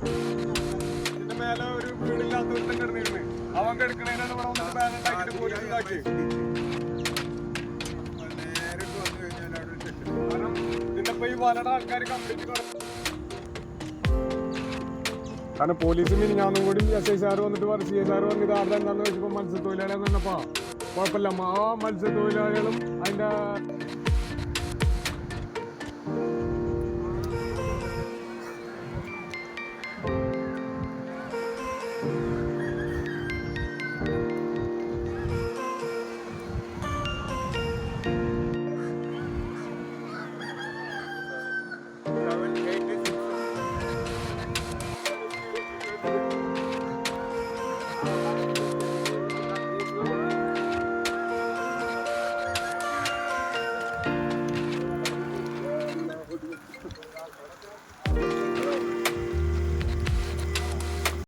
ഇതിന്റെ മേലെ ഒരു വീടില്ലാത്ത ഒരുത്തൻ കിടന്നിരുന്നു. അവൻ കിടക്കണേനാണ് ഇവിടെ വന്നിട്ട് ബാൻ ഉണ്ടാക്കിയിട്ട് പോലീസ് ഇതാക്കി. കാരണം ഇതിന്റെ ഇപ്പൊ ഈ വലയുടെ ആൾക്കാർ കംപ്ലീറ്റ് കാരണം പോലീസ് മിനിഞ്ഞാന്നും കൂടി SI സാറ് വന്നിട്ട് പറഞ്ഞു, CA സാറ് വന്നിട്ട് അവിടെ എന്താണെന്ന് വെച്ചപ്പോൾ മത്സ്യത്തൊഴിലാളികൾ വന്നപ്പോൾ കുഴപ്പമില്ല, ആ മത്സ്യത്തൊഴിലാളികളും അതിൻ്റെ